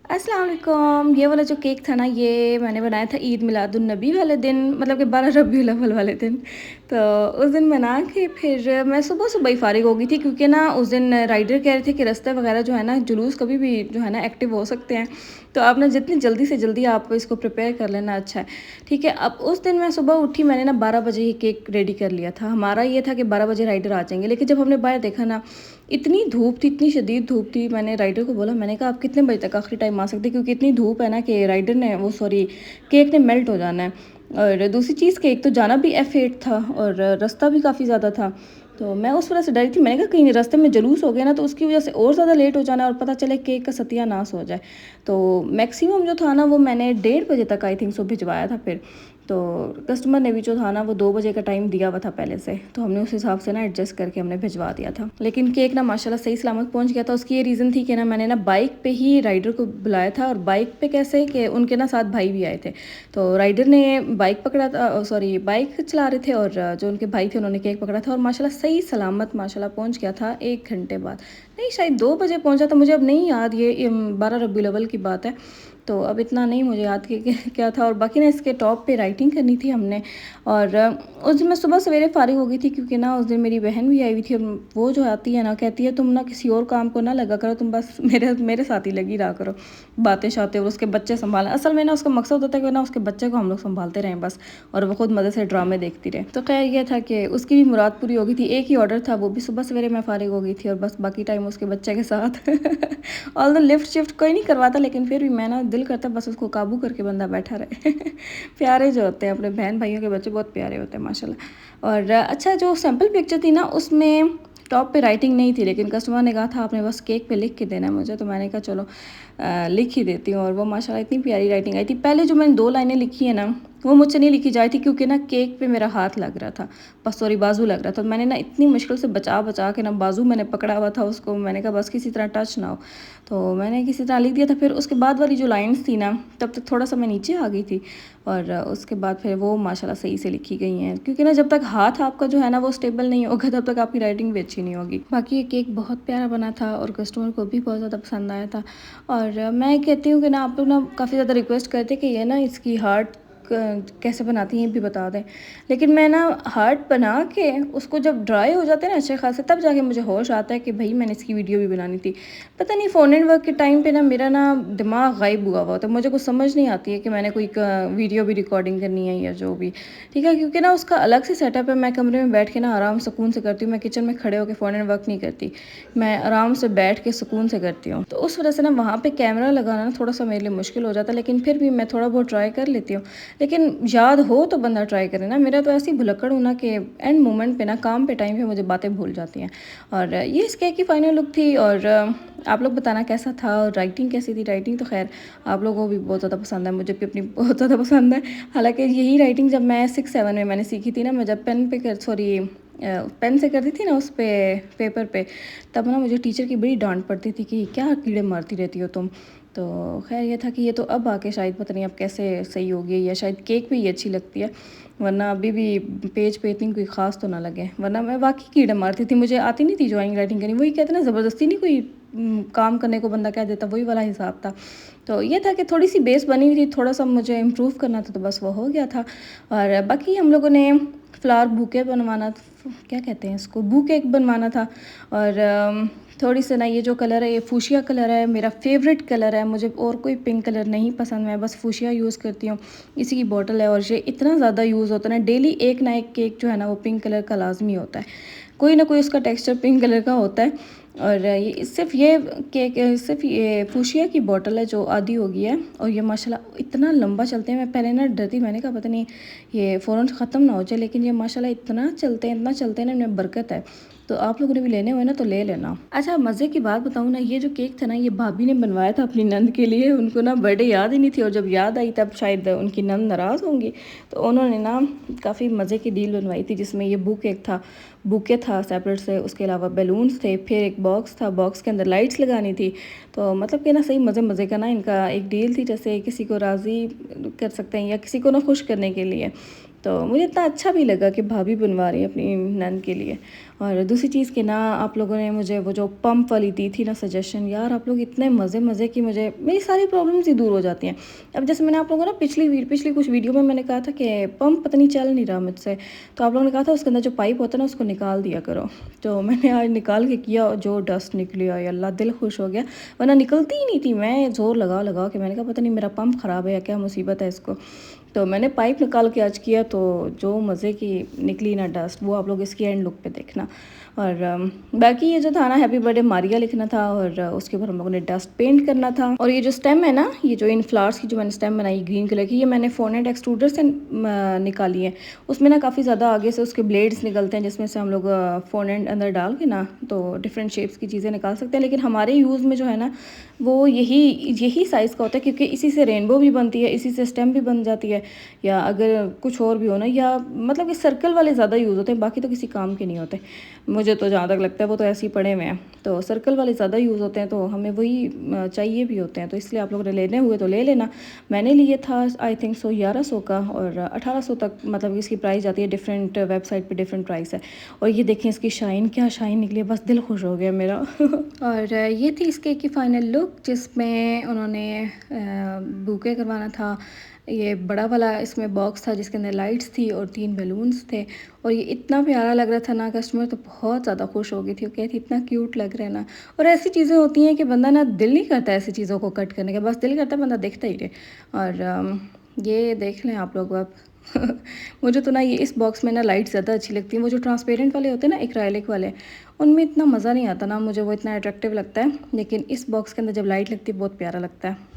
अस्सलाम वालेकुम। ये वाला जो केक था ना, ये मैंने बनाया था ईद मिलादुन्नबी वाले दिन, मतलब कि 12 रबीउल अव्वल वाले दिन। तो उस दिन बना के फिर मैं सुबह-सुबह ही फ़ारिग हो गई थी, क्योंकि ना उस दिन राइडर कह रहे थे कि रास्ते वगैरह जो है ना, जुलूस कभी भी जो है ना एक्टिव हो सकते हैं। तो आप ना जितनी जल्दी से जल्दी आप इसको प्रिपेयर कर लेना अच्छा है। ठीक है, अब उस दिन मैं सुबह उठी, मैंने ना 12 बजे ही केक रेडी कर लिया था। हमारा ये था कि 12 बजे राइडर आ जाएँगे, लेकिन जब हमने बाहर देखा ना, इतनी धूप थी, इतनी शदीद धूप थी। मैंने राइडर को बोला, मैंने कहा आप कितने बजे तक आखिरी टाइम आ सकते हैं, क्योंकि इतनी धूप है ना कि राइडर ने वो सॉरी केक ने मेल्ट हो जाना है। और दूसरी चीज़, केक तो जाना भी F8 था और रास्ता भी काफ़ी ज़्यादा था। तो मैं उस वजह से डरी थी। मैंने कहा कहीं रास्ते में जुलूस हो गया ना, तो उसकी वजह से और ज़्यादा लेट हो जाना है और पता चले केक का सत्यानाश हो जाए। तो मैक्सिमम जो था ना, वो मैंने 1:30 बजे तक आई थिंक सो भिजवाया था फिर। तो कस्टमर ने भी जो था ना, वो 2 बजे का टाइम दिया हुआ था पहले से, तो हमने उस हिसाब से ना एडजस्ट करके हमने भिजवा दिया था। लेकिन केक ना माशाल्लाह सही सलामत पहुंच गया था। उसकी ये रीज़न थी कि ना, मैंने ना बाइक पे ही राइडर को बुलाया था, और बाइक पे कैसे कि उनके ना साथ भाई भी आए थे। तो राइडर ने बाइक पकड़ा था, सॉरी बाइक चला रहे थे, और जो उनके भाई थे उन्होंने केक पकड़ा था, और माशाल्लाह सही सलामत माशाल्लाह पहुंच गया था 1 घंटे बाद। नहीं, शायद 2 बजे पहुंचा था, मुझे अब नहीं याद। ये 12 रबीउल अव्वल की बात है, तो अब इतना नहीं मुझे याद कि क्या था। और बाकी ना, इसके टॉप पे राइटिंग करनी थी हमने। और उस दिन मैं सुबह सवेरे फ़ारिग हो गई थी, क्योंकि ना उस दिन मेरी बहन भी आई हुई थी, और वो जो आती है ना, कहती है तुम ना किसी और काम को ना लगा करो, तुम बस मेरे मेरे साथ ही लगी रहा करो, बातें शातें और उसके बच्चे संभालना। असल में ना उसका मकसद होता है कि ना उसके बच्चे को हम लोग संभालते रहें बस, और वो खुद मज़े से ड्रामे देखती रहे। तो खैर ये था कि उसकी भी मुराद पूरी हो गई थी। एक ही ऑर्डर था, वो भी सुबह सवेरे मैं फ़ारिग हो गई थी, और बस बाकी टाइम उसके बच्चे के साथ। ऑल्दो लिफ्ट शिफ्ट कोई नहीं करवाता, लेकिन फिर भी मैं ना, दिल करता बस उसको काबू करके बंदा बैठा रहे। प्यारे जो होते हैं अपने बहन भाइयों के बच्चे, बहुत प्यारे होते हैं माशाल्लाह। और अच्छा, जो सैम्पल पिक्चर थी ना, उसमें टॉप पे राइटिंग नहीं थी, लेकिन कस्टमर ने कहा था आपने बस केक पे लिख के देना है मुझे, तो मैंने कहा चलो लिख ही देती हूँ। और वो माशाल्लाह इतनी प्यारी राइटिंग आई थी। पहले जो मैंने 2 लाइनें लिखी है ना, वो मुझसे नहीं लिखी जाती, क्योंकि ना केक पे मेरा हाथ लग रहा था, बस सॉरी बाजू लग रहा था। तो मैंने ना इतनी मुश्किल से बचा बचा के ना, बाजू मैंने पकड़ा हुआ था उसको, मैंने कहा बस किसी तरह टच ना हो। तो मैंने किसी तरह लिख दिया था। फिर उसके बाद वाली जो लाइन्स थी ना, तब तक थोड़ा सा मैं नीचे आ गई थी, और उसके बाद फिर वो माशाल्लाह सही से लिखी गई हैं, क्योंकि ना जब तक हाथ आपका जो है ना वो स्टेबल नहीं होगा, तब तक आपकी राइटिंग भी अच्छी नहीं होगी। बाकी ये केक बहुत प्यारा बना था, और कस्टमर को भी बहुत ज़्यादा पसंद आया था। और मैं कहती हूँ कि ना, आप लोग ना काफ़ी ज़्यादा रिक्वेस्ट करते कि ये ना इसकी हार्ट कैसे बनाती हैं ये भी बता दें। लेकिन मैं ना हार्ट बना के उसको जब ड्राई हो जाते हैं ना अच्छे खासे, तब जाके मुझे होश आता है कि भाई मैंने इसकी वीडियो भी बनानी थी। पता नहीं, फ़ोन एंड वर्क के टाइम पे ना मेरा ना दिमाग गायब हुआ हुआ, तो मुझे कुछ समझ नहीं आती है कि मैंने कोई वीडियो भी रिकॉर्डिंग करनी है या जो भी। ठीक है, क्योंकि ना उसका अलग से सेटअप है। मैं कमरे में बैठ के ना आराम सुकून से करती हूँ। मैं किचन में खड़े होकर फ़ोन एंड वर्क नहीं करती, मैं आराम से बैठ के सुकून से करती हूँ। तो उस वजह से ना, वहाँ पे कैमरा लगाना ना थोड़ा सा मेरे लिए मुश्किल हो जाता है, लेकिन फिर भी मैं थोड़ा बहुत ट्राई कर लेती हूँ। लेकिन याद हो तो बंदा ट्राई करे ना। मेरा तो ऐसी भुलक्कड़ हूँ ना कि एंड मोमेंट पे ना, काम पे टाइम पे मुझे बातें भूल जाती हैं। और ये इस केक की फाइनल लुक थी। और आप लोग बताना कैसा था, और राइटिंग कैसी थी। राइटिंग तो खैर आप लोगों को भी बहुत ज़्यादा पसंद है, मुझे भी अपनी बहुत ज़्यादा पसंद है। हालांकि यही राइटिंग जब मैं 6-7 में मैंने सीखी थी ना, मैं जब पेन पे कर सॉरी पेन से करती थी ना, उस पे पेपर पे, तब ना मुझे टीचर की बड़ी डांट पड़ती थी कि क्या कीड़े मारती रहती हो तुम। तो खैर ये था कि ये तो अब आके शायद पता नहीं अब कैसे सही होगी, या शायद केक पे ही अच्छी लगती है, वरना अभी भी पेज पे इतनी कोई ख़ास तो ना लगे। वरना मैं वाकई कीड़े मारती थी, मुझे आती नहीं थी ड्राइंग राइटिंग करनी। वही कहते ना, ज़बरदस्ती नहीं कोई काम करने को बंदा कह देता, वही वाला हिसाब था। तो ये था कि थोड़ी सी बेस बनी हुई थी, थोड़ा सा मुझे इम्प्रूव करना था, तो बस वो हो गया था। और बाकी हम लोगों ने फ्लावर बुके बनवाना, क्या कहते हैं इसको, बुके बनवाना था। और थोड़ी सी ना, ये जो कलर है ये फूशिया कलर है, मेरा फेवरेट कलर है। मुझे और कोई पिंक कलर नहीं पसंद, मैं बस फूशिया यूज़ करती हूँ। इसी की बॉटल है, और ये इतना ज़्यादा यूज़ होता है ना, डेली एक ना एक केक जो है ना, वो पिंक कलर का लाजमी होता है। कोई ना कोई उसका टेक्सचर पिंक कलर का होता है। और ये सिर्फ ये केक, सिर्फ ये फूशिया की बॉटल है जो आधी हो गई है। और ये माशाल्लाह इतना लंबा चलते हैं। मैं पहले ना डरती, मैंने कहा पता नहीं ये फ़ौरन ख़त्म ना हो जाए, लेकिन ये माशाल्लाह इतना चलते हैं, इतना चलते हैं ना, इनमें बरकत है। तो आप लोगों ने भी लेने हुए ना, तो ले लेना। अच्छा, मज़े की बात बताऊँ ना, ये जो केक था ना, ये भाभी ने बनवाया था अपनी नंद के लिए। उनको ना बर्थडे याद ही नहीं थी, और जब याद आई तब शायद उनकी नंद नाराज़ होंगी, तो उन्होंने ना काफ़ी मज़े की डील बनवाई थी, जिसमें ये बुके था सेपरेट से, उसके अलावा बैलून्स थे, फिर एक बॉक्स था, बॉक्स के अंदर लाइट्स लगानी थी। तो मतलब कि ना सही मज़े मज़े का ना इनका एक डील थी, जैसे किसी को राज़ी कर सकते हैं या किसी को ना खुश करने के लिए। तो मुझे इतना अच्छा भी लगा कि भाभी बनवा रही है अपनी नंद के लिए। और दूसरी चीज़ कि ना आप लोगों ने मुझे वो जो पंप वाली दी थी ना सजेशन, यार आप लोग इतने मज़े मज़े की, मुझे मेरी सारी प्रॉब्लम्स ही दूर हो जाती हैं। अब जैसे मैंने आप लोगों को ना पिछली कुछ वीडियो में मैंने कहा था कि पंप पता नहीं चल नहीं रहा मुझसे, तो आप लोगों ने कहा था उसके अंदर जो पाइप होता है ना उसको निकाल दिया करो। तो मैंने आज निकाल के किया और जो डस्ट निकली है अल्लाह, दिल खुश हो गया, वरना निकलती ही नहीं थी। मैं ज़ोर लगा लगा के मैंने कहा पता नहीं मेरा पंप ख़राब है या क्या मुसीबत है इसको। तो मैंने पाइप निकाल के आज किया, तो जो मज़े की निकली ना डस्ट, वो आप लोग इसकी एंड लुक पे देखना। और बाकी ये जो था ना हैप्पी बर्थडे मारिया लिखना था, और उसके ऊपर हम लोगों ने डस्ट पेंट करना था। और ये जो स्टेम है ना, ये जो इन फ्लावर्स की जो मैंने स्टेम बनाई ग्रीन कलर की, ये मैंने फोनेट एक्सट्रूडर से निकाली है। उसमें ना काफ़ी ज़्यादा आगे से उसके ब्लेड्स निकलते हैं, जिसमें से हम लोग फोनेट अंदर डाल के ना तो डिफरेंट शेप्स की चीज़ें निकाल सकते हैं। लेकिन हमारे यूज़ में जो है ना वो यही साइज़ का होता है, क्योंकि इसी से रेनबो भी बनती है, इसी से स्टेम भी बन जाती है, या अगर कुछ और भी हो ना, या मतलब कि सर्कल वाले ज़्यादा यूज़ होते हैं, बाकी तो किसी काम के नहीं होते मुझे तो जहाँ तक लगता है। वो तो ऐसे ही पड़े हुए हैं, तो सर्कल वाले ज़्यादा यूज़ होते हैं, तो हमें वही चाहिए भी होते हैं। तो इसलिए आप लोगों ने लेने हुए तो ले लेना। मैंने लिए था आई थिंक सो 1100 का, और 1800 तक मतलब इसकी प्राइस जाती है। डिफरेंट वेबसाइट पे डिफरेंट प्राइस है। और ये देखें इसकी शाइन, क्या शाइन निकली है, बस दिल खुश हो गया मेरा। और ये थी इस केक की फ़ाइनल लुक, जिसमें उन्होंने बुके करवाना था। ये बड़ा वाला इसमें बॉक्स था जिसके अंदर लाइट्स थी और 3 बलून्स थे, और ये इतना प्यारा लग रहा था ना, कस्टमर तो बहुत ज़्यादा खुश हो गई थी। वो कहती इतना क्यूट लग रहा है ना। और ऐसी चीज़ें होती हैं कि बंदा ना दिल नहीं करता ऐसी चीज़ों को कट करने का, बस दिल करता है बंदा देखता ही रहे। और ये देख लें आप लोग अब। मुझे तो ना ये इस बॉक्स में ना लाइट ज़्यादा अच्छी लगती है। वो जो ट्रांसपेरेंट वाले होते हैं ना, एक्राइलिक वाले, उनमें इतना मज़ा नहीं आता ना, मुझे वो इतना अट्रैक्टिव लगता है। लेकिन इस बॉक्स के अंदर जब लाइट लगती है बहुत प्यारा लगता है।